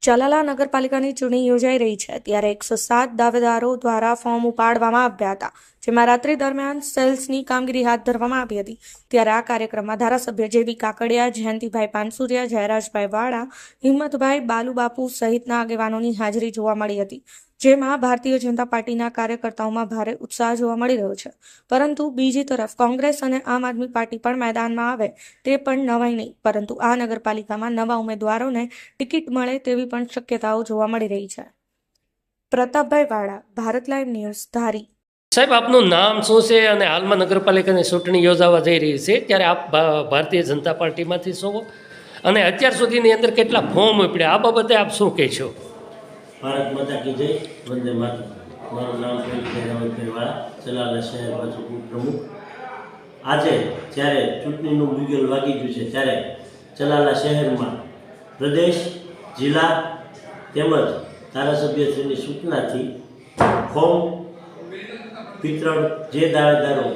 ચલાલા નગરપાલિકાની ચૂંટણી યોજાઈ રહી છે ત્યારે 107 દાવેદારો દ્વારા ફોર્મ ઉપાડવામાં આવ્યા હતા, જેમાં રાત્રિ દરમિયાન સેલ્સની કામગીરી હાથ ધરવામાં આવી હતી। ત્યારે આ કાર્યક્રમમાં ધારાસભ્ય જેવી કાકડિયા, જયંતિભાઈ પાનસુરિયા, જયરાજભાઈ વાળા, હિંમતભાઈ બાલુબાપુ સહિતના આગેવાનોની હાજરી જોવા મળી હતી, જેમાં ભારતીય જનતા પાર્ટીના કાર્યકર્તાઓમાં ભારે ઉત્સાહ જોવા મળી રહ્યો છે। પરંતુ બીજી તરફ કોંગ્રેસ અને આમ આદમી પાર્ટી પણ મેદાનમાં આવે તે પણ નવાઈ નહીં, પરંતુ આ નગરપાલિકામાં નવા ઉમેદવારોને ટિકિટ મળે તેવી પણ શક્યતાઓ જોવા મળી રહી છે। પ્રતાપભાઈ વાળા, ભારત લાઈવ ન્યૂઝ, ધારી। સાહેબ, આપનું નામ શું છે અને હાલમાં નગરપાલિકાની ચૂંટણી યોજાવા જઈ રહી છે ત્યારે આપ ભારતીય જનતા પાર્ટીમાંથી છો અને અત્યાર સુધીની અંદર કેટલા ફોર્મ ઉપડ્યા, આ બાબતે આપ શું કહેશો? ભારત માતા કી જય, વંદે માતરમ। મારું નામ રાવતભાઈ વાળા, ચલાલા શહેર ભાજપ પ્રમુખ। આજે જ્યારે ચૂંટણીનું બુગલ વાગી ગયું છે ત્યારે ચલાલા શહેરમાં પ્રદેશ, જિલ્લા તેમજ ધારાસભ્યશ્રીની સૂચનાથી ફોર્મ વિતરણ જે દાવેદારો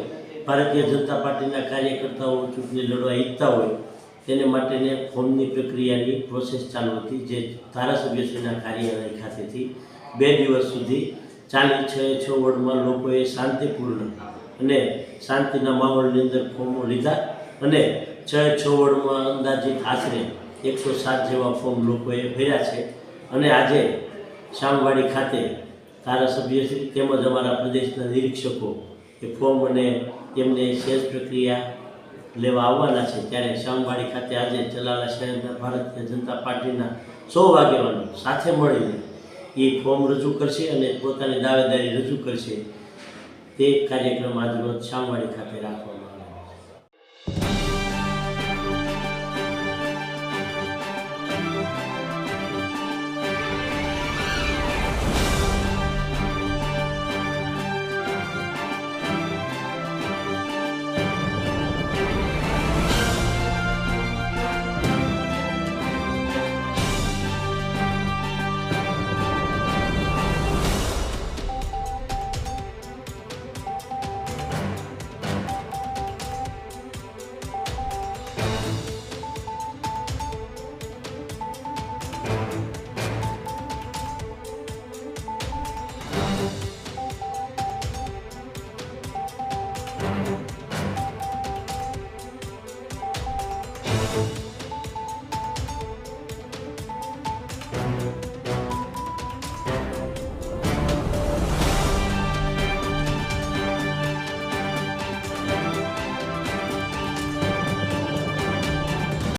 ભારતીય જનતા પાર્ટીના કાર્યકર્તાઓ ચૂંટણી લડવા ઈચ્છતા હોય તેને માટેને ફોર્મની પ્રક્રિયાની પ્રોસેસ ચાલુ હતી, જે ધારાસભ્યશ્રીના કાર્યાલય ખાતેથી 2 દિવસ સુધી ચાલી। 6 વોર્ડમાં લોકોએ શાંતિપૂર્ણ અને શાંતિના માહોલની અંદર ફોર્મો લીધા અને 6 વોર્ડમાં અંદાજિત આશરે 107 જેવા ફોર્મ લોકોએ ભર્યા છે અને આજે શામવાડી ખાતે ધારાસભ્યશ્રી તેમજ અમારા પ્રદેશના નિરીક્ષકો એ ફોર્મ અને તેમને શેષ પ્રક્રિયા લેવા આવવાના છે। ત્યારે શામવાડી ખાતે આજે ચલાલા શહેરના ભારતીય જનતા પાર્ટીના 100 આગેવાનો સાથે મળીને એ ફોર્મ રજૂ કરશે અને પોતાની દાવેદારી રજૂ કરશે। તે કાર્યક્રમ આજરોજ શામવાડી ખાતે રાખવામાં